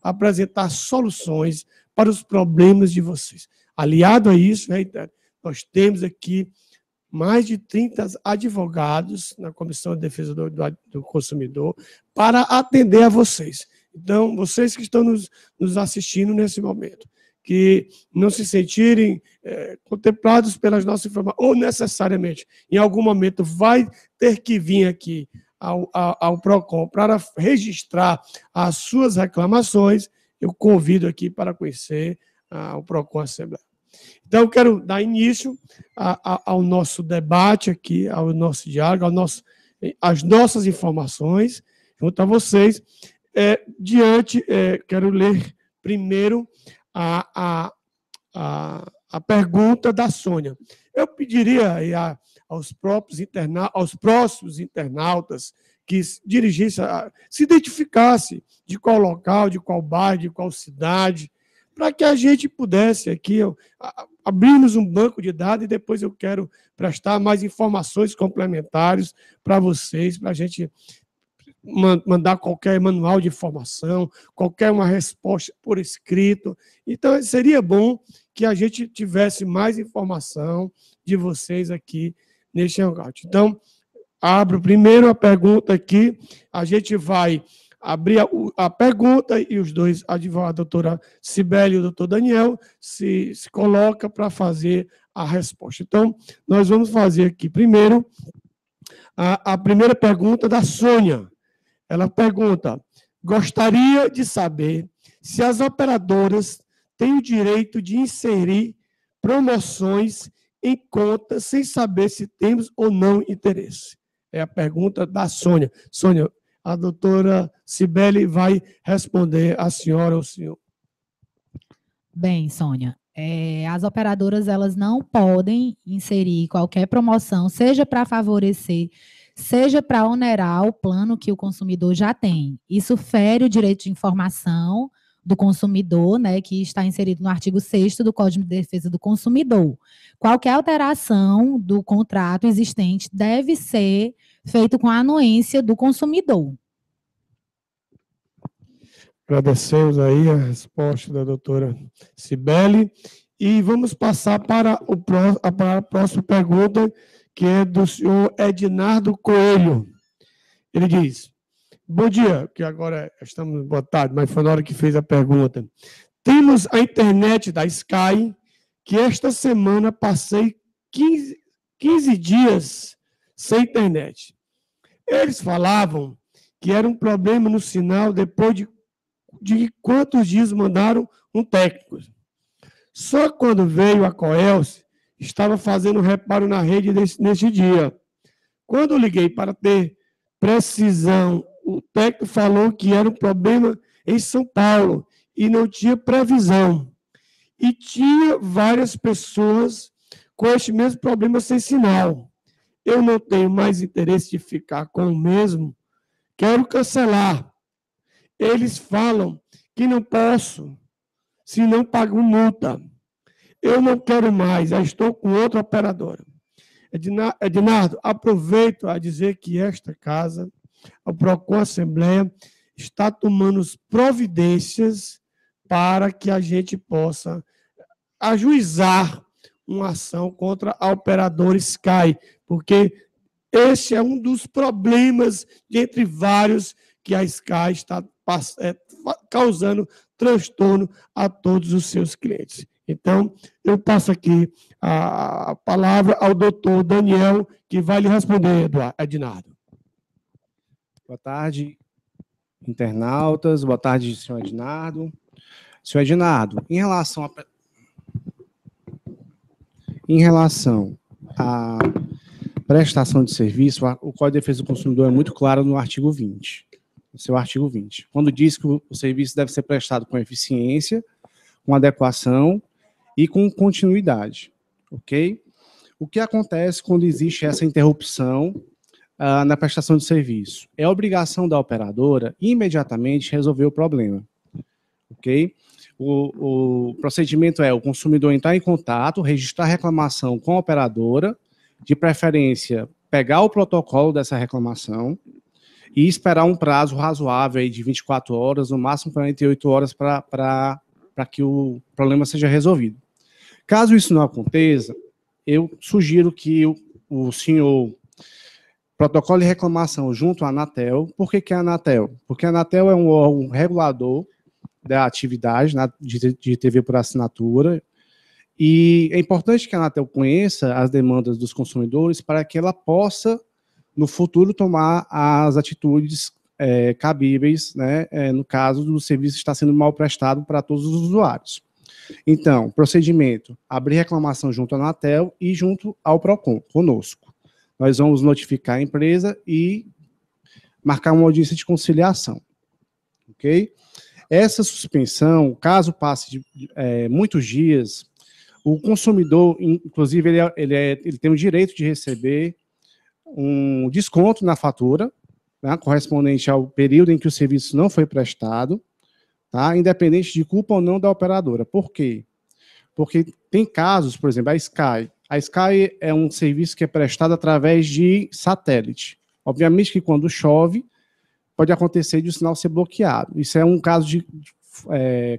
apresentar soluções para os problemas de vocês. Aliado a isso, nós temos aqui mais de 30 advogados na Comissão de Defesa do Consumidor para atender a vocês. Então, vocês que estão nos assistindo nesse momento, que não se sentirem contemplados pelas nossas informações, ou necessariamente, em algum momento, vai ter que vir aqui ao PROCON para registrar as suas reclamações, eu convido aqui para conhecer o PROCON Assembleia. Então, eu quero dar início ao nosso debate aqui, ao nosso diálogo, às nossas informações, junto a vocês. Quero ler primeiro a pergunta da Sônia. Eu pediria aos próximos internautas que se identificasse de qual local, de qual bairro, de qual cidade, para que a gente pudesse aqui abrirmos um banco de dados e depois eu quero prestar mais informações complementares para vocês, para a gente mandar qualquer manual de informação, qualquer uma resposta por escrito. Então, seria bom que a gente tivesse mais informação de vocês aqui neste Hangout. Então, abro primeiro a pergunta aqui, a gente vai abrir a pergunta e os dois advogados, a doutora Cibele e o doutor Daniel, se coloca para fazer a resposta. Então, nós vamos fazer aqui primeiro a primeira pergunta da Sônia. Ela pergunta: gostaria de saber se as operadoras têm o direito de inserir promoções em contas sem saber se temos ou não interesse. É a pergunta da Sônia. Sônia, a doutora Cibele vai responder a senhora ou o senhor. Bem, Sônia, as operadoras elas não podem inserir qualquer promoção, seja para favorecer, seja para onerar o plano que o consumidor já tem. Isso fere o direito de informação do consumidor, né, que está inserido no artigo 6º do Código de Defesa do Consumidor. Qualquer alteração do contrato existente deve ser feito com a anuência do consumidor. Agradecemos aí a resposta da doutora Cibele e vamos passar para a próxima pergunta, que é do senhor Ednardo Coelho. Ele diz: bom dia, que agora estamos, boa tarde, mas foi na hora que fez a pergunta. Temos a internet da Sky, que esta semana passei 15 dias sem internet. Eles falavam que era um problema no sinal depois de quantos dias mandaram um técnico. Só quando veio a Coelce, estava fazendo reparo na rede neste dia. Quando eu liguei para ter precisão, o técnico falou que era um problema em São Paulo e não tinha previsão. E tinha várias pessoas com este mesmo problema sem sinal. Eu não tenho mais interesse de ficar com o mesmo, quero cancelar. Eles falam que não posso, se não pago multa. Eu não quero mais, já estou com outra operadora. Ednardo, aproveito a dizer que esta casa, a PROCON Assembleia, está tomando providências para que a gente possa ajuizar uma ação contra a operadora Sky, porque esse é um dos problemas, dentre vários, que a Sky está causando transtorno a todos os seus clientes. Então, eu passo aqui a palavra ao doutor Daniel, que vai lhe responder, Ednardo. Boa tarde, internautas. Boa tarde, senhor Ednardo. Senhor Ednardo, em relação à prestação de serviço, o Código de Defesa do Consumidor é muito claro no artigo 20. No seu artigo 20. Quando diz que o serviço deve ser prestado com eficiência, com adequação e com continuidade, ok? O que acontece quando existe essa interrupção na prestação de serviço? É obrigação da operadora imediatamente resolver o problema, ok? O procedimento é o consumidor entrar em contato, registrar a reclamação com a operadora, de preferência pegar o protocolo dessa reclamação e esperar um prazo razoável aí de 24 horas, no máximo 48 horas, para que o problema seja resolvido. Caso isso não aconteça, eu sugiro que o senhor protocole reclamação junto à Anatel. Por que a Anatel? Porque a Anatel é um órgão regulador da atividade de TV por assinatura, e é importante que a Anatel conheça as demandas dos consumidores para que ela possa, no futuro, tomar as atitudes cabíveis, né, no caso do serviço estar sendo mal prestado para todos os usuários. Então, procedimento, abrir reclamação junto à Anatel e junto ao PROCON, conosco. Nós vamos notificar a empresa e marcar uma audiência de conciliação. Ok? Essa suspensão, caso passe muitos dias, o consumidor, inclusive, ele tem o direito de receber um desconto na fatura, né, correspondente ao período em que o serviço não foi prestado, tá, independente de culpa ou não da operadora. Por quê? Porque tem casos, por exemplo, a Sky. A Sky é um serviço que é prestado através de satélite. Obviamente que quando chove, pode acontecer de o sinal ser bloqueado. Isso é um caso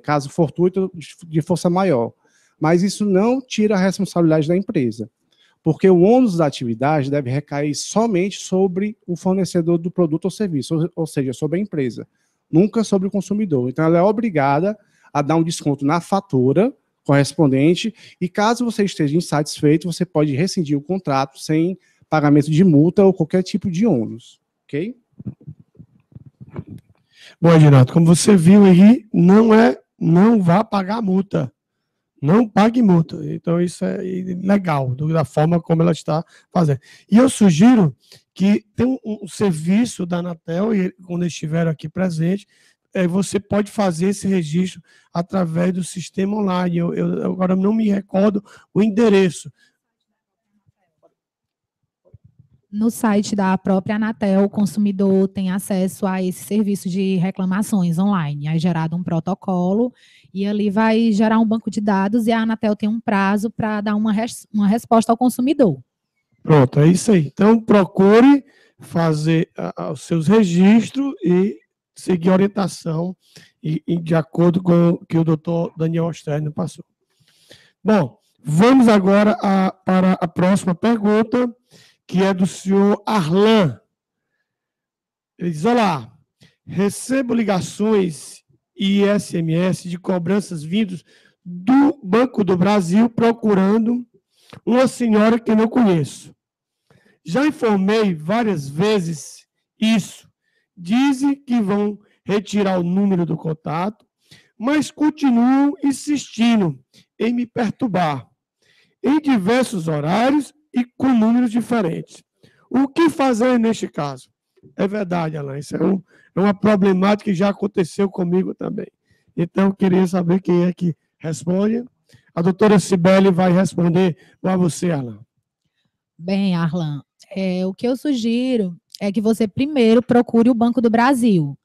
caso fortuito de força maior. Mas isso não tira a responsabilidade da empresa, porque o ônus da atividade deve recair somente sobre o fornecedor do produto ou serviço, ou seja, sobre a empresa, nunca sobre o consumidor. Então, ela é obrigada a dar um desconto na fatura correspondente, e caso você esteja insatisfeito, você pode rescindir o contrato sem pagamento de multa ou qualquer tipo de ônus. Ok? Bom, Edinato, como você viu aí, não vá pagar multa. Não pague multa. Então, isso é legal, da forma como ela está fazendo. E eu sugiro que tem um serviço da Anatel, e quando estiver aqui presente, você pode fazer esse registro através do sistema online. Eu agora não me recordo o endereço. No site da própria Anatel, o consumidor tem acesso a esse serviço de reclamações online. É gerado um protocolo e ali vai gerar um banco de dados e a Anatel tem um prazo para dar uma resposta ao consumidor. Pronto, é isso aí. Então, procure fazer os seus registros e seguir a orientação de acordo com o que o doutor Daniel Osterno passou. Bom, vamos agora para a próxima pergunta, que é do senhor Arlan. Ele diz, olá, recebo ligações e SMS de cobranças vindos do Banco do Brasil procurando uma senhora que não conheço. Já informei várias vezes isso. Dizem que vão retirar o número do contato, mas continuam insistindo em me perturbar em diversos horários e com números diferentes. O que fazer neste caso? É verdade, Alain, isso é uma problemática que já aconteceu comigo também. Então, eu queria saber quem é que responde. A doutora Cibele vai responder para você, Alain. Bem, Arlan, o que eu sugiro é que você primeiro procure o Banco do Brasil.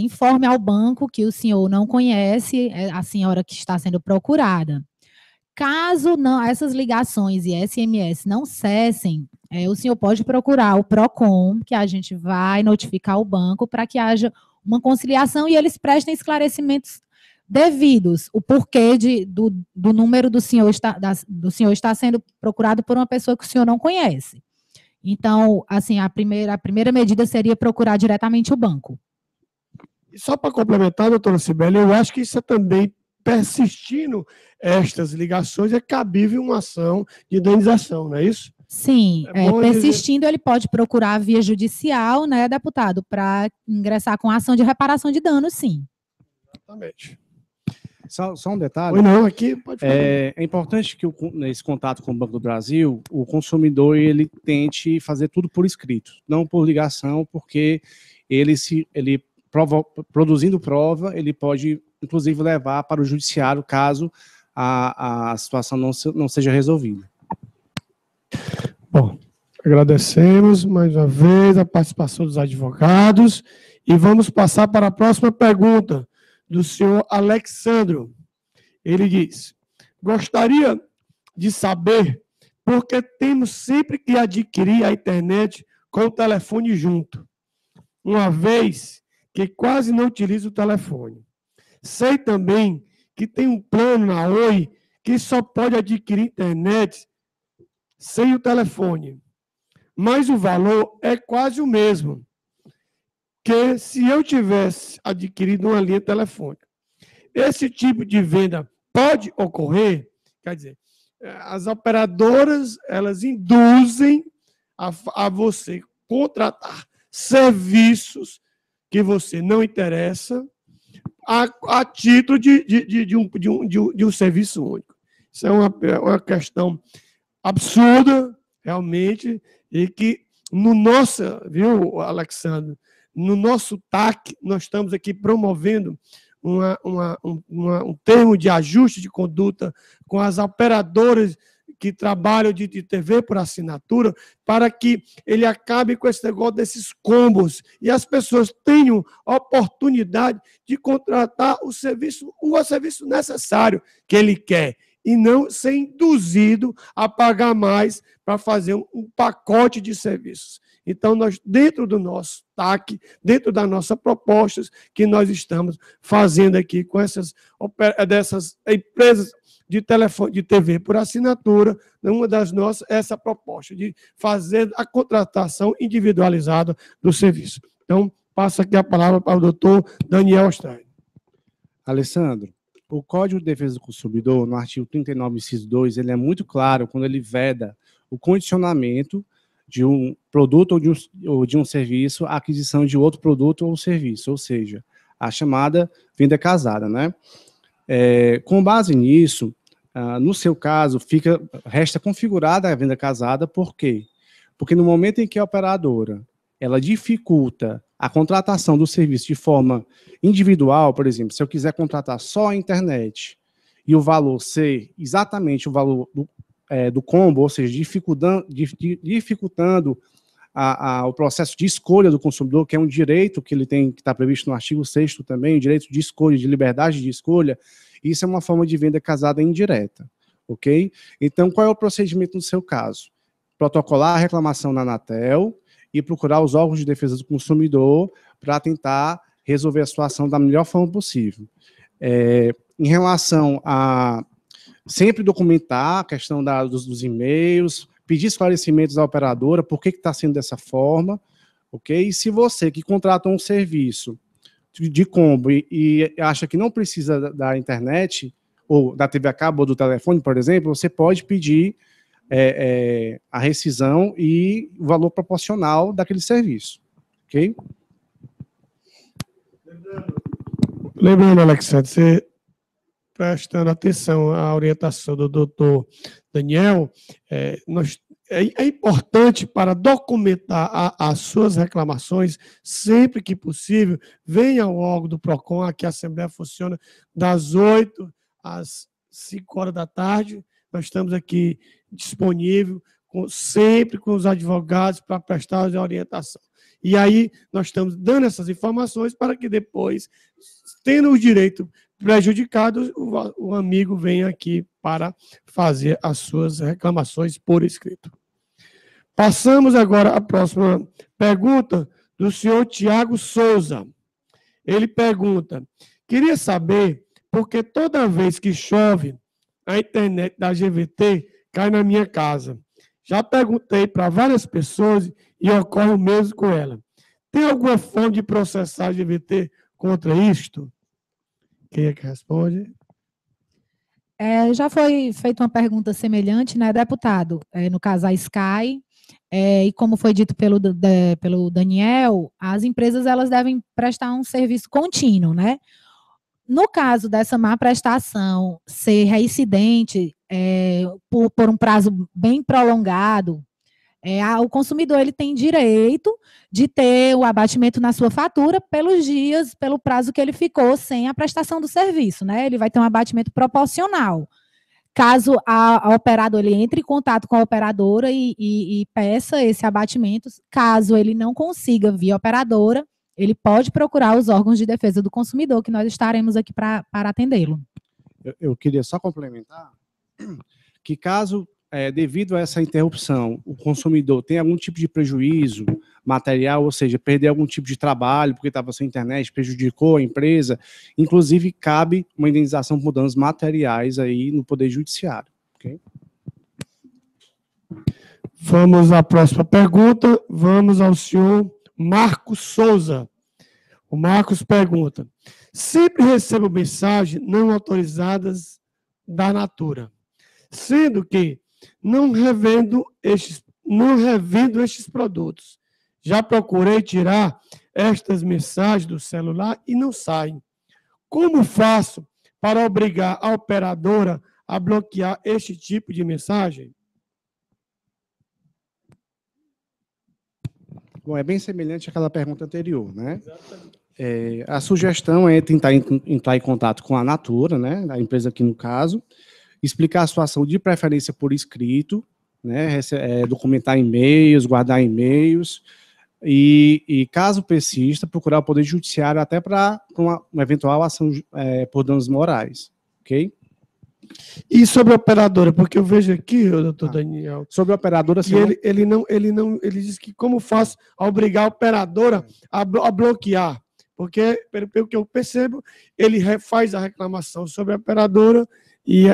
Informe ao banco que o senhor não conhece a senhora que está sendo procurada. Caso não, essas ligações e SMS não cessem, o senhor pode procurar o PROCON, que a gente vai notificar o banco para que haja uma conciliação e eles prestem esclarecimentos devidos, o porquê do número do senhor estar sendo procurado por uma pessoa que o senhor não conhece. Então, assim, a primeira medida seria procurar diretamente o banco. E só para complementar, doutora Cibele, eu acho que isso é também, persistindo estas ligações, é cabível uma ação de indenização, não é isso? Sim, persistindo, ele pode procurar a via judicial, né, deputado, para ingressar com ação de reparação de danos, sim. Exatamente. Só um detalhe. Ou não, aqui pode falar. É importante que nesse contato com o Banco do Brasil, o consumidor ele tente fazer tudo por escrito, não por ligação, porque produzindo prova, ele pode, inclusive, levar para o judiciário caso a situação não seja resolvida. Bom, agradecemos mais uma vez a participação dos advogados e vamos passar para a próxima pergunta do senhor Alexandro. Ele diz, gostaria de saber por que temos sempre que adquirir a internet com o telefone junto. uma vez que quase não utilizo o telefone. Sei também que tem um plano na Oi que só pode adquirir internet sem o telefone. Mas o valor é quase o mesmo que se eu tivesse adquirido uma linha telefônica. Esse tipo de venda pode ocorrer, quer dizer, as operadoras, elas induzem a você contratar serviços que você não interessa a título de um serviço único. Isso é uma questão absurda, realmente, e que no nosso, viu, Alexandre, no nosso TAC, nós estamos aqui promovendo um termo de ajuste de conduta com as operadoras que trabalham de TV por assinatura, para que ele acabe com esse negócio desses combos e as pessoas tenham oportunidade de contratar o serviço necessário que ele quer, e não ser induzido a pagar mais para fazer um pacote de serviços. Então, nós, dentro do nosso TAC, dentro das nossas propostas que nós estamos fazendo aqui com dessas empresas de telefone, de TV por assinatura, uma das nossas é essa proposta de fazer a contratação individualizada do serviço. Então, passo aqui a palavra para o doutor Daniel Stein. Alessandro, o Código de Defesa do Consumidor, no artigo 39, inciso 2, ele é muito claro quando ele veda o condicionamento de um produto ou de um serviço à aquisição de outro produto ou serviço, ou seja, a chamada venda casada, né? Com base nisso, no seu caso, resta configurada a venda casada, por quê? Porque no momento em que a operadora ela dificulta a contratação do serviço de forma individual, por exemplo, se eu quiser contratar só a internet e o valor ser exatamente o valor do combo, ou seja, dificultando o processo de escolha do consumidor, que é um direito que ele tem, que está previsto no artigo 6º também, o direito de escolha, de liberdade de escolha, isso é uma forma de venda casada indireta, ok? Então, qual é o procedimento no seu caso? Protocolar a reclamação na Anatel e procurar os órgãos de defesa do consumidor para tentar resolver a situação da melhor forma possível. Em relação a sempre documentar a questão dos e-mails, pedir esclarecimentos à operadora, por que está sendo dessa forma, ok? E se você que contrata um serviço de combo e acha que não precisa da internet, ou da TV a cabo, ou do telefone, por exemplo, você pode pedir a rescisão e o valor proporcional daquele serviço, ok? Lembrando, Alexandre, você prestando atenção à orientação do doutor Daniel, é importante para documentar as suas reclamações, sempre que possível, venha ao órgão do PROCON, aqui a Assembleia funciona das 8 às 5 horas da tarde, nós estamos aqui disponíveis, sempre com os advogados para prestar a orientação. E aí, nós estamos dando essas informações para que depois, tendo o direito prejudicado, o amigo venha aqui para fazer as suas reclamações por escrito. Passamos agora à próxima pergunta do senhor Tiago Souza. Ele pergunta, queria saber por que toda vez que chove, a internet da GVT cai na minha casa. Já perguntei para várias pessoas e ocorre o mesmo com ela. Tem alguma forma de processar a GVT contra isto? Quem é que responde? Já foi feita uma pergunta semelhante, né, deputado? No caso, a Sky, e como foi dito pelo Daniel, as empresas elas devem prestar um serviço contínuo, né? No caso dessa má prestação ser reincidente por um prazo bem prolongado, o consumidor ele tem direito de ter o abatimento na sua fatura pelo prazo que ele ficou sem a prestação do serviço, né? Ele vai ter um abatimento proporcional. Caso a operadora ele entre em contato com a operadora e peça esse abatimento, caso ele não consiga via operadora, ele pode procurar os órgãos de defesa do consumidor, que nós estaremos aqui para atendê-lo. Eu queria só complementar que caso, devido a essa interrupção, o consumidor tem algum tipo de prejuízo, material, ou seja, perder algum tipo de trabalho porque estava sem internet, prejudicou a empresa, inclusive cabe uma indenização por danos materiais aí no Poder Judiciário. Okay? Vamos à próxima pergunta. Vamos ao senhor Marcos Souza. O Marcos pergunta: sempre recebo mensagens não autorizadas da Natura, sendo que não revendo estes produtos. Já procurei tirar estas mensagens do celular e não saem. Como faço para obrigar a operadora a bloquear este tipo de mensagem? Bom, é bem semelhante àquela pergunta anterior, né? A sugestão é tentar entrar em contato com a Natura, né, a empresa aqui no caso, explicar a situação de preferência por escrito, né, documentar e-mails, guardar e-mails, e caso persista, procurar o Poder Judiciário até para uma eventual ação por danos morais, ok? E sobre a operadora, porque eu vejo aqui, doutor Daniel, sobre a operadora, e ele diz que como faço a obrigar a operadora a bloquear, porque pelo que eu percebo, ele faz a reclamação sobre a operadora e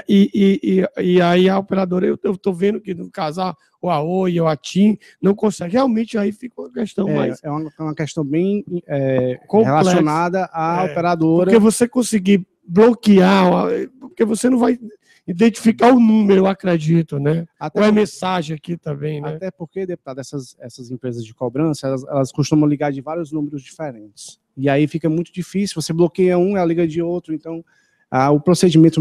aí a operadora, eu estou vendo que no caso a Oi ou a TIM não consegue, realmente aí fica uma questão mais... É uma questão bem relacionada à operadora. Porque você conseguir bloquear, porque você não vai identificar o número, eu acredito, né? Ou é mensagem aqui também, né? Até porque, deputado, essas empresas de cobrança, elas costumam ligar de vários números diferentes. E aí fica muito difícil, você bloqueia um, ela liga de outro, então o procedimento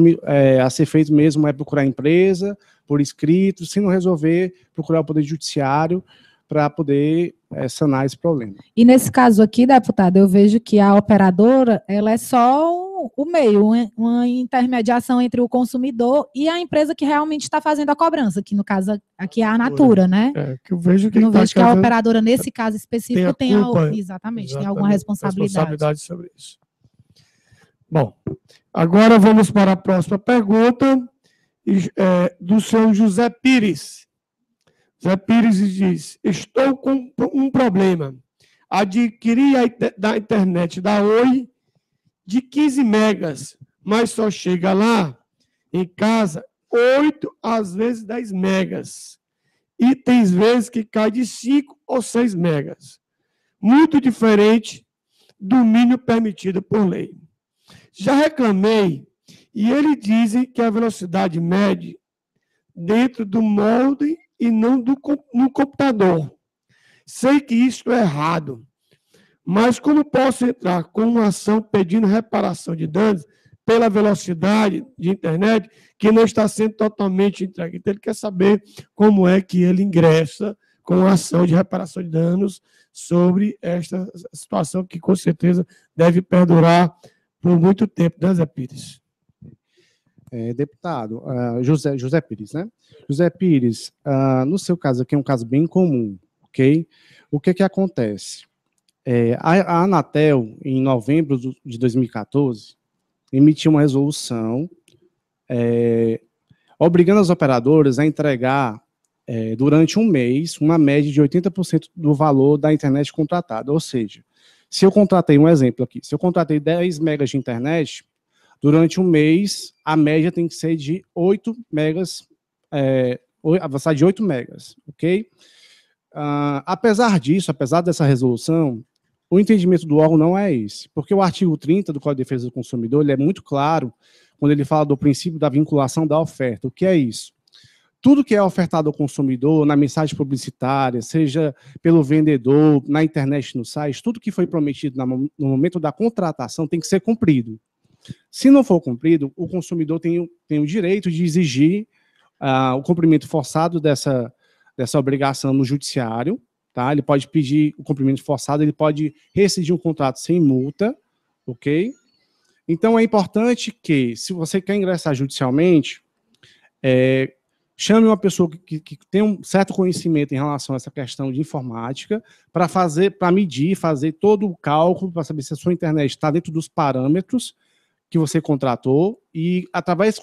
a ser feito mesmo é procurar a empresa, por escrito, se não resolver, procurar o Poder Judiciário para poder sanar esse problema. E nesse caso aqui, deputado, eu vejo que a operadora, ela é só o meio, uma intermediação entre o consumidor e a empresa que realmente está fazendo a cobrança, que no caso aqui é a Natura, né? Que eu vejo que não vejo que a operadora, nesse caso específico, tem alguma responsabilidade sobre isso. Bom, agora vamos para a próxima pergunta, do senhor José Pires. José Pires diz: estou com um problema. Adquiri da internet da Oi de 15 megas, mas só chega lá em casa 8, às vezes 10 megas. E tem vezes que cai de 5 ou 6 megas. Muito diferente do mínimo permitido por lei. Já reclamei e eles dizem que a velocidade mede dentro do molde e não no computador. Sei que isso é errado, mas como posso entrar com uma ação pedindo reparação de danos pela velocidade de internet que não está sendo totalmente entregue? Então, ele quer saber como é que ele ingressa com a ação de reparação de danos sobre esta situação que, com certeza, deve perdurar por muito tempo, né, Zé Pires? Deputado, José Pires, né? José Pires, no seu caso aqui é um caso bem comum, ok? O que acontece? A Anatel, em novembro de 2014, emitiu uma resolução obrigando as operadoras a entregar, durante um mês, uma média de 80% do valor da internet contratada. Ou seja, se eu contratei, um exemplo aqui, se eu contratei 10 megas de internet, durante um mês, a média tem que ser de 8 megas, avançar de 8 megas, ok? Apesar disso, apesar dessa resolução, o entendimento do órgão não é esse, porque o artigo 30 do Código de Defesa do Consumidor ele é muito claro quando ele fala do princípio da vinculação da oferta. O que é isso? Tudo que é ofertado ao consumidor, na mensagem publicitária, seja pelo vendedor, na internet, no site, tudo que foi prometido no momento da contratação tem que ser cumprido. Se não for cumprido, o consumidor tem o direito de exigir o cumprimento forçado dessa obrigação no judiciário, tá? Ele pode pedir o cumprimento forçado, ele pode rescindir um contrato sem multa, ok? Então, é importante que, se você quer ingressar judicialmente, chame uma pessoa que tem um certo conhecimento em relação a essa questão de informática, para medir, fazer todo o cálculo, para saber se a sua internet está dentro dos parâmetros que você contratou, e através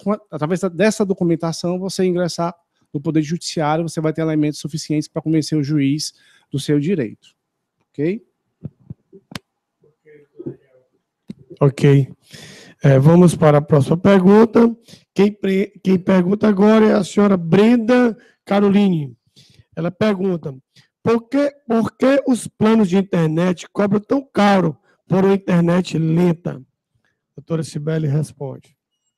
dessa documentação, você ingressar no Poder Judiciário, você vai ter elementos suficientes para convencer o juiz do seu direito. Ok? Ok. Vamos para a próxima pergunta. Quem pergunta agora é a senhora Brenda Caroline. Ela pergunta, por que os planos de internet cobram tão caro por uma internet lenta? Doutora Cibele responde.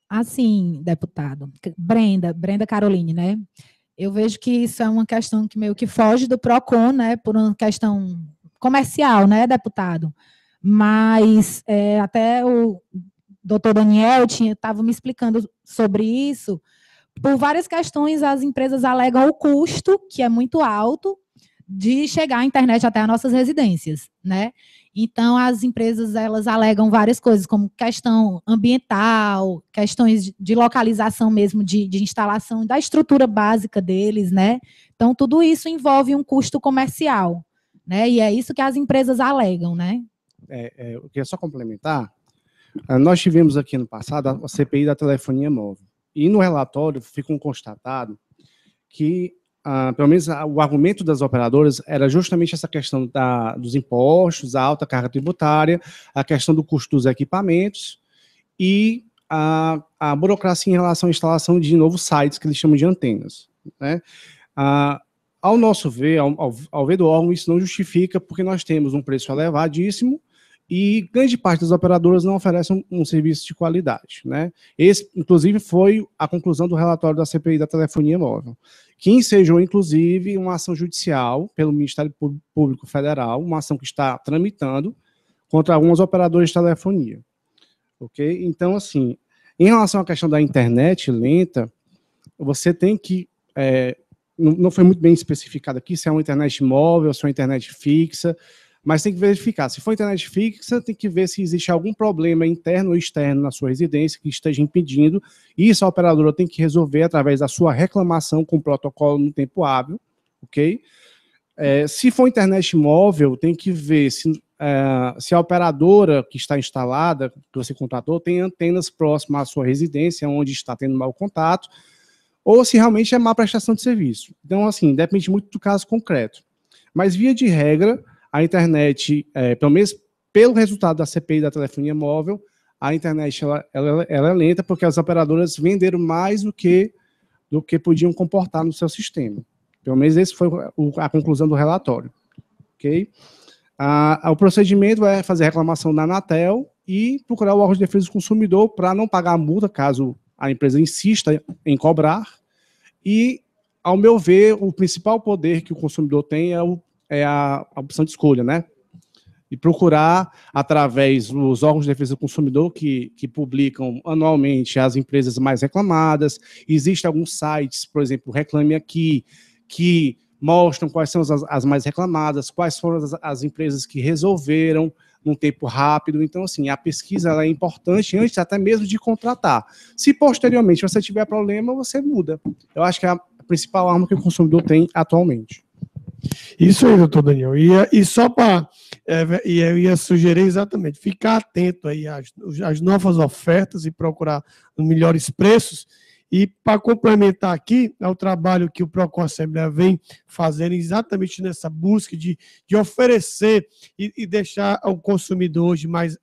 Assim, deputado, Brenda Caroline, né? Eu vejo que isso é uma questão que meio que foge do PROCON, né? Por uma questão comercial, né, deputado? Mas até o doutor Daniel estava me explicando sobre isso. Por várias questões, as empresas alegam o custo, que é muito alto, de chegar a internet até as nossas residências, né? Então, as empresas, elas alegam várias coisas, como questão ambiental, questões de localização mesmo, de instalação da estrutura básica deles, né? Então, tudo isso envolve um custo comercial, né? E é isso que as empresas alegam, né? Eu queria só complementar. Nós tivemos aqui no passado a CPI da telefonia móvel. E no relatório ficou constatado que, pelo menos, o argumento das operadoras era justamente essa questão dos impostos, a alta carga tributária, a questão do custo dos equipamentos e a burocracia em relação à instalação de novos sites, que eles chamam de antenas, né? Ao nosso ver, ao ver do órgão, isso não justifica, porque nós temos um preço elevadíssimo e grande parte das operadoras não oferecem um serviço de qualidade, né? Esse, inclusive, foi a conclusão do relatório da CPI da telefonia móvel, que ensejou, inclusive, uma ação judicial pelo Ministério Público Federal, uma ação que está tramitando contra algumas operadoras de telefonia, ok? Então, assim, em relação à questão da internet lenta, você tem que... não foi muito bem especificado aqui se é uma internet móvel, se é uma internet fixa, mas tem que verificar. Se for internet fixa, tem que ver se existe algum problema interno ou externo na sua residência que esteja impedindo. Isso a operadora tem que resolver através da sua reclamação com protocolo no tempo hábil, ok? Se for internet móvel, tem que ver se a operadora que está instalada, que você contratou, tem antenas próximas à sua residência, onde está tendo mau contato, ou se realmente é má prestação de serviço. Então, assim, depende muito do caso concreto. Mas, via de regra, a internet, pelo menos pelo resultado da CPI da telefonia móvel, a internet ela é lenta porque as operadoras venderam mais do que podiam comportar no seu sistema. Pelo menos esse foi a conclusão do relatório. Okay? O procedimento é fazer reclamação na Anatel e procurar o órgão de defesa do consumidor para não pagar a multa, caso a empresa insista em cobrar. E, ao meu ver, o principal poder que o consumidor tem é a opção de escolha, né? E procurar, através dos órgãos de defesa do consumidor, que publicam anualmente as empresas mais reclamadas. Existem alguns sites, por exemplo, Reclame Aqui, que mostram quais são as mais reclamadas, quais foram as empresas que resolveram num tempo rápido. Então, assim, a pesquisa ela é importante antes até mesmo de contratar. Se posteriormente você tiver problema, você muda. Eu acho que é a principal arma que o consumidor tem atualmente. Isso aí, doutor Daniel. E só para... eu ia sugerir exatamente, ficar atento aí às novas ofertas e procurar os melhores preços. E para complementar aqui, é o trabalho que o PROCON Assembleia vem fazendo exatamente nessa busca de oferecer e deixar o consumidor hoje mais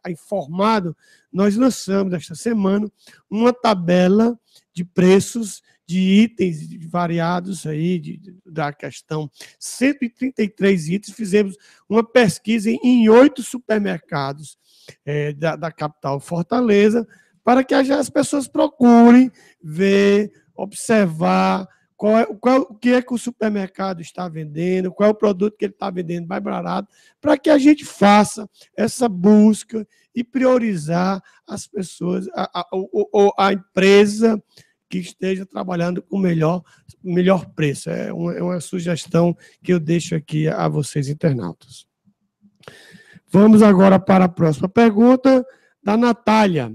informado. Nós lançamos esta semana uma tabela de preços de itens variados aí, da questão 133 itens, fizemos uma pesquisa em 8 supermercados da capital Fortaleza, para que as pessoas procurem ver, observar o que é que o supermercado está vendendo, qual é o produto que ele está vendendo mais barato, para que a gente faça essa busca e priorizar as pessoas, a empresa que esteja trabalhando com o melhor preço. É uma sugestão que eu deixo aqui a vocês, internautas. Vamos agora para a próxima pergunta, da Natália.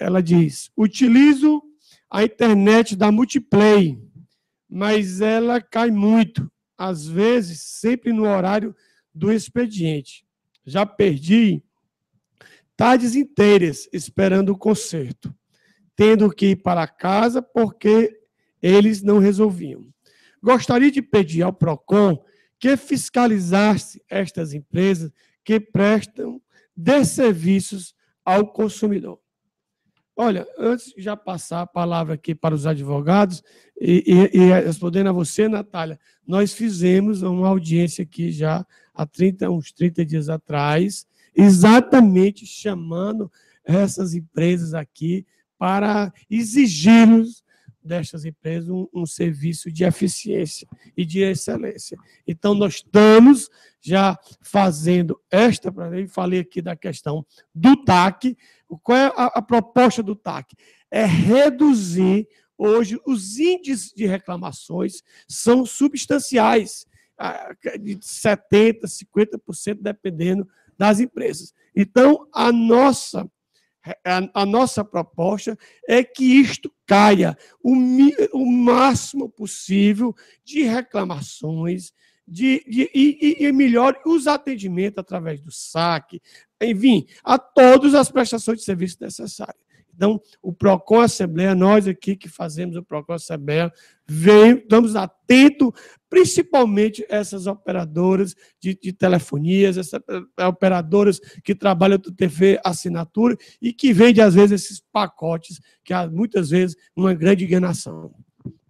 Ela diz, utilizo a internet da Multiplay, mas ela cai muito, às vezes sempre no horário do expediente. Já perdi tardes inteiras esperando o conserto, tendo que ir para casa porque eles não resolviam. Gostaria de pedir ao PROCON que fiscalizasse estas empresas que prestam desserviços ao consumidor. Olha, antes de já passar a palavra aqui para os advogados, e respondendo a você, Natália, nós fizemos uma audiência aqui já há uns 30 dias atrás, exatamente chamando essas empresas aqui para exigir-nos destas empresas um serviço de eficiência e de excelência. Então, nós estamos já fazendo eu falei aqui da questão do TAC. Qual é a proposta do TAC? É reduzir, hoje, os índices de reclamações são substanciais, de 70%, 50%, dependendo das empresas. Então, a nossa proposta é que isto caia o máximo possível de reclamações e melhore os atendimentos através do saque, enfim, a todas as prestações de serviço necessárias. Então, o PROCON Assembleia, nós aqui que fazemos o PROCON Assembleia, estamos atentos, principalmente essas operadoras de telefonias, essas operadoras que trabalham do TV assinatura e que vendem, às vezes, esses pacotes, que há, muitas vezes, uma grande enganação.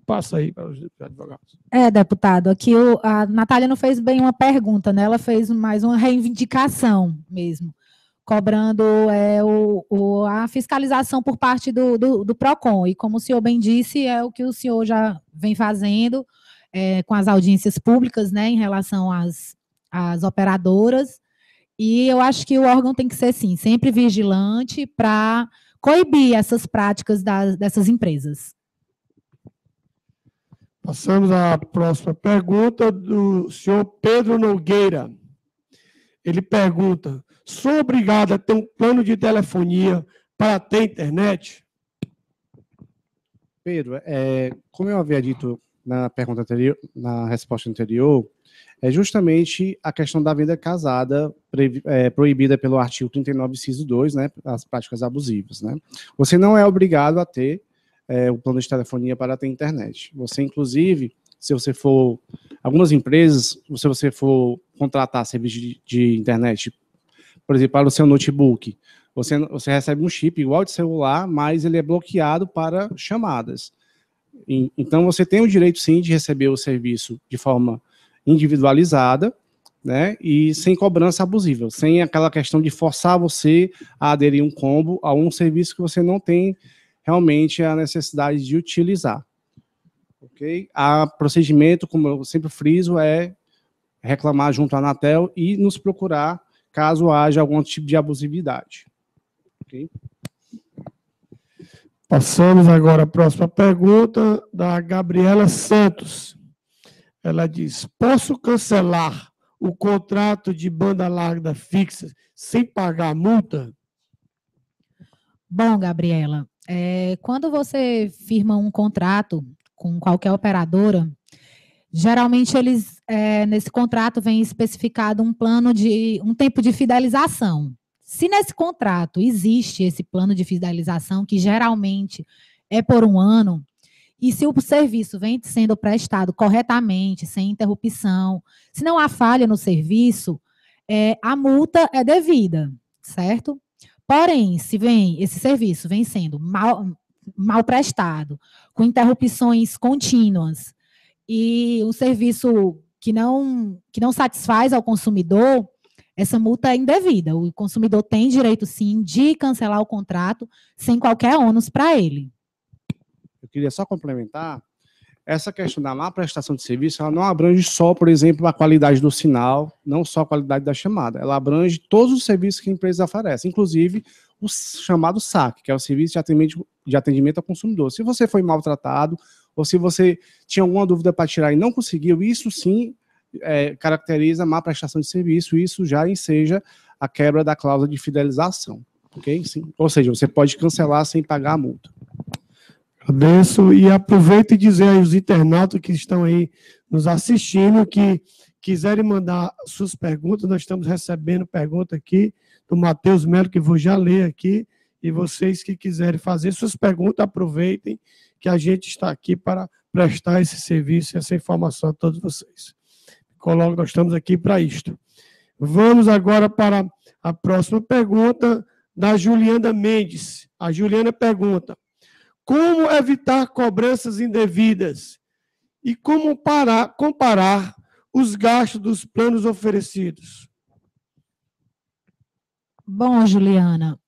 Passa aí para os advogados. Deputado, aqui a Natália não fez bem uma pergunta, né? Ela fez mais uma reivindicação mesmo, cobrando a fiscalização por parte do PROCON. E como o senhor bem disse, é o que o senhor já vem fazendo com as audiências públicas, né, em relação às operadoras. E eu acho que o órgão tem que ser, sim, sempre vigilante para coibir essas práticas dessas empresas. Passamos à próxima pergunta do senhor Pedro Nogueira. Ele pergunta: sou obrigado a ter um plano de telefonia para ter internet? Pedro, como eu havia dito na pergunta anterior, na resposta anterior, é justamente a questão da venda casada proibida pelo artigo 39, inciso 2, né, as práticas abusivas, né? Você não é obrigado a ter o plano de telefonia para ter internet. Você, inclusive, se você for... Algumas empresas, se você for contratar serviço de internet, por exemplo, para o seu notebook, você recebe um chip igual de celular, mas ele é bloqueado para chamadas. Então, você tem o direito, sim, de receber o serviço de forma individualizada, né, e sem cobrança abusiva, sem aquela questão de forçar você a aderir um combo a um serviço que você não tem realmente a necessidade de utilizar. Ok? O procedimento, como eu sempre friso, é reclamar junto à Anatel e nos procurar caso haja algum tipo de abusividade. Ok? Passamos agora à próxima pergunta, da Gabriela Santos. Ela diz: posso cancelar o contrato de banda larga fixa sem pagar multa? Bom, Gabriela, quando você firma um contrato com qualquer operadora, geralmente eles, nesse contrato, vem especificado um tempo de fidelização. Se nesse contrato existe esse plano de fidelização, que geralmente é por 1 ano, e se o serviço vem sendo prestado corretamente, sem interrupção, se não há falha no serviço, a multa é devida, certo? Porém, se esse serviço vem sendo mal prestado, com interrupções contínuas, e o serviço que não satisfaz ao consumidor, essa multa é indevida. O consumidor tem direito, sim, de cancelar o contrato sem qualquer ônus para ele. Eu queria só complementar, essa questão da má prestação de serviço, ela não abrange só, por exemplo, a qualidade do sinal, não só a qualidade da chamada, ela abrange todos os serviços que a empresa oferece, inclusive o chamado SAC, que é o Serviço de Atendimento ao Consumidor. Se você foi maltratado, ou se você tinha alguma dúvida para tirar e não conseguiu, isso sim caracteriza má prestação de serviço, e isso já enseja a quebra da cláusula de fidelização. Ok? Sim. Ou seja, você pode cancelar sem pagar a multa. Agradeço e aproveito e dizer aos internautas que estão aí nos assistindo, que quiserem mandar suas perguntas, nós estamos recebendo pergunta aqui do Matheus Melo, que vou já ler aqui, e vocês que quiserem fazer suas perguntas, aproveitem que a gente está aqui para prestar esse serviço e essa informação a todos vocês. nós estamos aqui para isto. Vamos agora para a próxima pergunta da Juliana Mendes. A Juliana pergunta: como evitar cobranças indevidas e como comparar os gastos dos planos oferecidos? Bom, Juliana,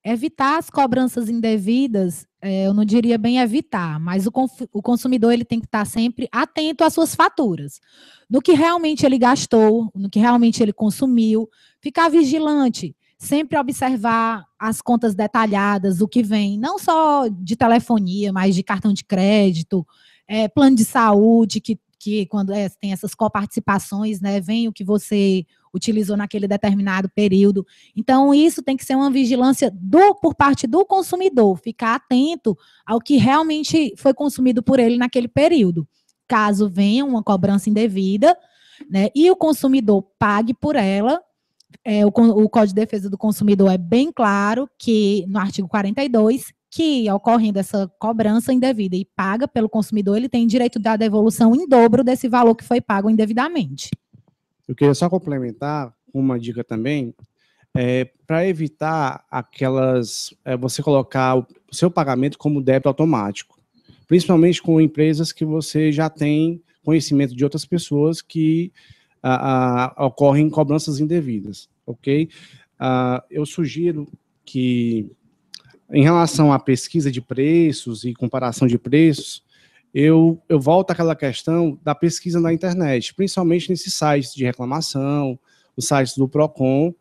evitar as cobranças indevidas, eu não diria bem evitar, mas o consumidor ele tem que estar sempre atento às suas faturas, no que realmente ele gastou, no que realmente ele consumiu, ficar vigilante, sempre observar as contas detalhadas, o que vem, não só de telefonia, mas de cartão de crédito, plano de saúde, que quando tem essas coparticipações, né, vem o que você utilizou naquele determinado período. Então, isso tem que ser uma vigilância por parte do consumidor, ficar atento ao que realmente foi consumido por ele naquele período. Caso venha uma cobrança indevida, né, e o consumidor pague por ela, o Código de Defesa do Consumidor é bem claro que, no artigo 42, que ocorrendo essa cobrança indevida e paga pelo consumidor, ele tem direito da devolução em dobro desse valor que foi pago indevidamente. Eu queria só complementar uma dica também, para evitar você colocar o seu pagamento como débito automático, principalmente com empresas que você já tem conhecimento de outras pessoas que ocorrem cobranças indevidas, ok? Eu sugiro que, em relação à pesquisa de preços e comparação de preços, eu volto àquela questão da pesquisa na internet, principalmente nesses sites de reclamação, os sites do PROCON,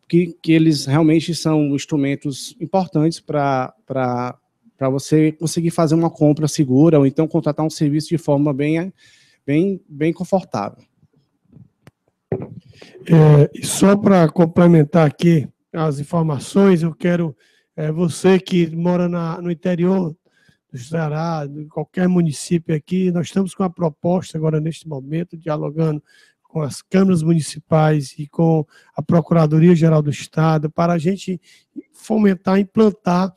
que eles realmente são instrumentos importantes para você conseguir fazer uma compra segura ou então contratar um serviço de forma bem confortável. Só para complementar aqui as informações, eu quero, você que mora no interior do Ceará, em qualquer município aqui, nós estamos com a proposta agora, neste momento, dialogando com as câmaras municipais e com a Procuradoria-Geral do Estado, para a gente fomentar, implantar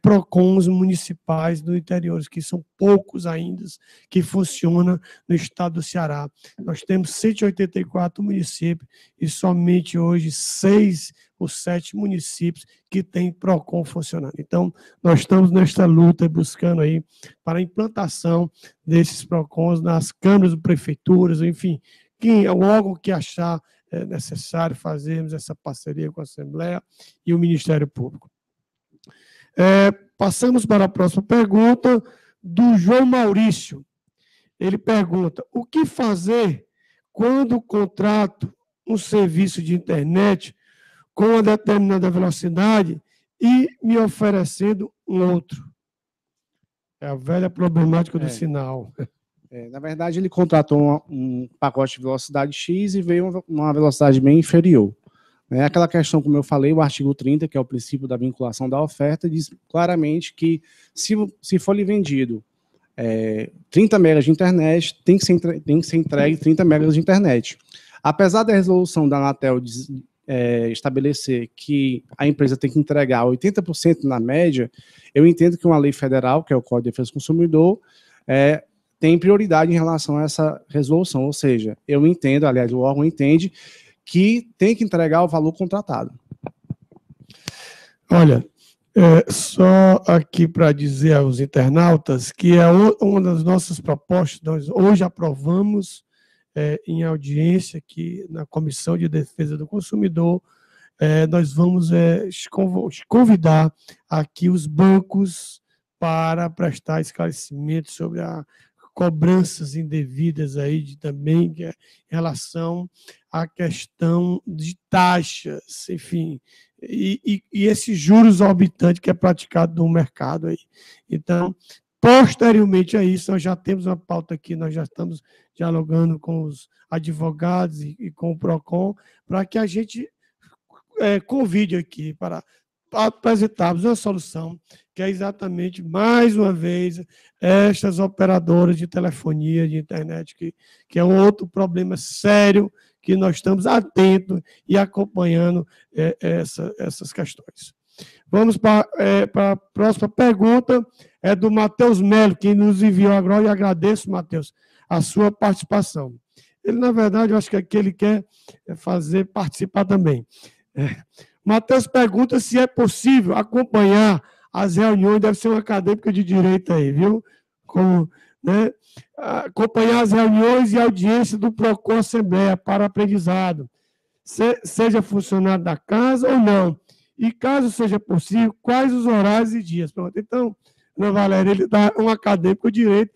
PROCONs municipais no interior, que são poucos ainda, que funcionam no estado do Ceará. Nós temos 184 municípios e somente hoje 6 ou 7 municípios que têm PROCON funcionando. Então, nós estamos nesta luta, buscando aí para a implantação desses PROCONs nas câmaras, prefeituras, enfim, o órgão que achar necessário fazermos essa parceria com a Assembleia e o Ministério Público. Passamos para a próxima pergunta do João Maurício. Ele pergunta: o que fazer quando contrato um serviço de internet com uma determinada velocidade e me oferecendo um outro? É a velha problemática do sinal. Na verdade, ele contratou um pacote de velocidade X e veio uma velocidade bem inferior. Aquela questão, como eu falei, o artigo 30, que é o princípio da vinculação da oferta, diz claramente que se for lhe vendido 30 megas de internet, tem que ser entregue 30 megas de internet. Apesar da resolução da Anatel estabelecer que a empresa tem que entregar 80% na média, eu entendo que uma lei federal, que é o Código de Defesa do Consumidor, tem prioridade em relação a essa resolução, ou seja, eu entendo, aliás, o órgão entende que tem que entregar o valor contratado. Olha, só aqui para dizer aos internautas que é uma das nossas propostas, nós hoje aprovamos em audiência aqui na Comissão de Defesa do Consumidor, nós vamos convidar aqui os bancos para prestar esclarecimento sobre cobranças indevidas aí também em relação à questão de taxas, enfim, e esses juros exorbitantes que é praticado no mercado aí. Então, posteriormente a isso, nós já temos uma pauta aqui, nós já estamos dialogando com os advogados e com o PROCON, para que a gente convide aqui para apresentarmos uma solução que é exatamente, mais uma vez, estas operadoras de telefonia, de internet, que é um outro problema sério que nós estamos atentos e acompanhando essas questões. Vamos para a próxima pergunta, é do Matheus Melo, que nos enviou agora, e agradeço, Matheus, a sua participação. Ele, na verdade, eu acho que aqui ele quer participar também. Matheus pergunta se é possível acompanhar as reuniões, deve ser um acadêmico de direito aí, viu? Como, né? Acompanhar as reuniões e audiência do PROCON Assembleia para aprendizado, seja funcionário da casa ou não. E, caso seja possível, quais os horários e dias? Pronto. Então, Ana Valéria, ele dá um acadêmico de direito.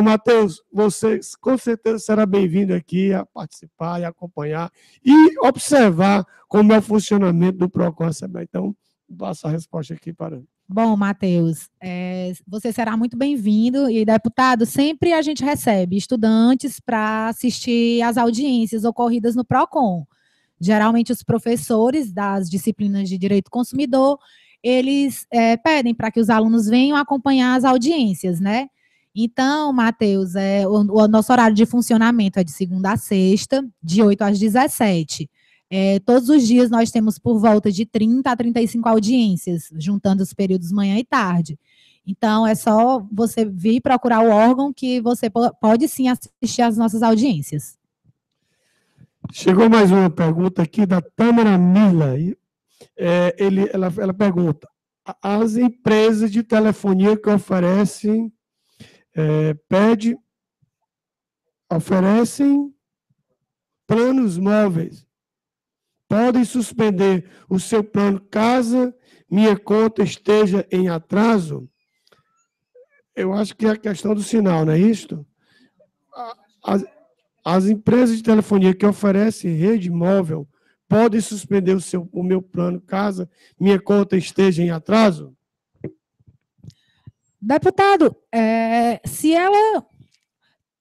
Matheus, você com certeza será bem-vindo aqui a participar e acompanhar e observar como é o funcionamento do PROCON Assembleia. Então, passo a resposta aqui para... Bom, Matheus, você será muito bem-vindo e, deputado, sempre a gente recebe estudantes para assistir às audiências ocorridas no PROCON. Geralmente, os professores das disciplinas de Direito do Consumidor, eles pedem para que os alunos venham acompanhar as audiências, né? Então, Matheus, o nosso horário de funcionamento é de segunda a sexta, de 8 às 17. Todos os dias nós temos por volta de 30 a 35 audiências, juntando os períodos manhã e tarde. Então, é só você vir procurar o órgão que você pode sim assistir às nossas audiências. Chegou mais uma pergunta aqui da Tâmara Mila. Ela pergunta: as empresas de telefonia que oferecem planos móveis podem suspender o seu plano caso minha conta esteja em atraso? Eu acho que é a questão do sinal, não é isto? As empresas de telefonia que oferecem rede móvel podem suspender o meu plano caso minha conta esteja em atraso? Deputado,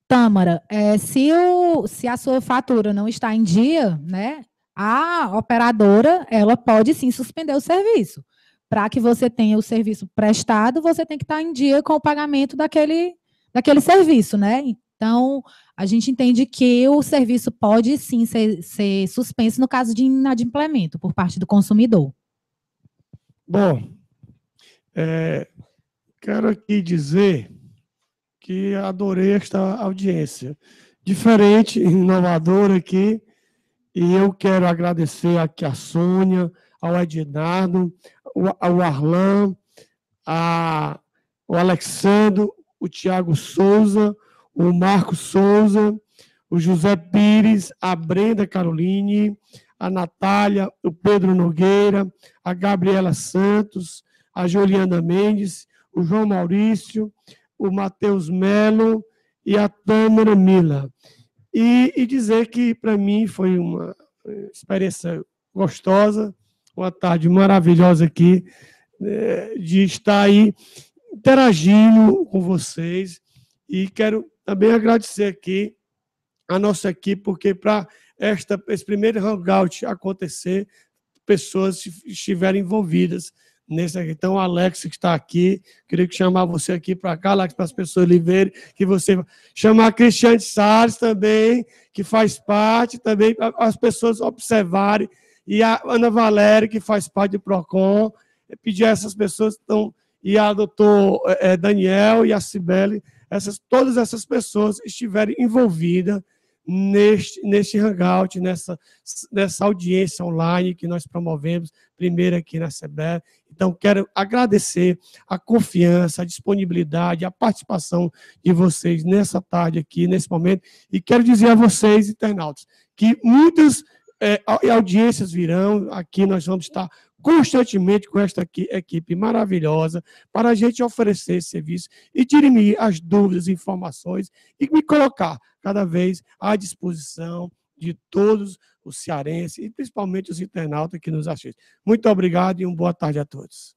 Tâmara, se a sua fatura não está em dia, né, a operadora, ela pode sim suspender o serviço. Para que você tenha o serviço prestado, você tem que estar em dia com o pagamento daquele serviço, né? Então, a gente entende que o serviço pode sim ser suspenso no caso de inadimplemento por parte do consumidor. Bom, quero aqui dizer que adorei esta audiência. Diferente, inovadora aqui, e eu quero agradecer aqui a Sônia, ao Ednardo, ao Arlan, o Alexandro, o Tiago Souza, o Marcos Souza, o José Pires, a Brenda Caroline, a Natália, o Pedro Nogueira, a Gabriela Santos, a Juliana Mendes, o João Maurício, o Matheus Melo e a Tâmara Mila. E dizer que, para mim, foi uma experiência gostosa, uma tarde maravilhosa aqui, de estar aí interagindo com vocês. E quero também agradecer aqui a nossa equipe, porque para esse primeiro hangout acontecer, pessoas estiverem envolvidas nesse aqui. Então, o Alex, que está aqui, queria chamar você aqui para cá, Alex, para as pessoas lhe verem, que você chamar a Cristiane Salles também, que faz parte também, para as pessoas observarem, e a Ana Valéria, que faz parte do PROCON, pedir a essas pessoas, e a doutor Daniel e a Cibele, todas essas pessoas estiverem envolvidas neste hangout, nessa audiência online que nós promovemos, primeiro aqui na Assembleia. Então, quero agradecer a confiança, a disponibilidade, a participação de vocês nessa tarde aqui, nesse momento, e quero dizer a vocês, internautas, que muitas audiências virão, aqui nós vamos estar constantemente com esta equipe maravilhosa para a gente oferecer esse serviço e dirimir as dúvidas, informações e me colocar cada vez à disposição de todos os cearenses e principalmente os internautas que nos assistem. Muito obrigado e uma boa tarde a todos.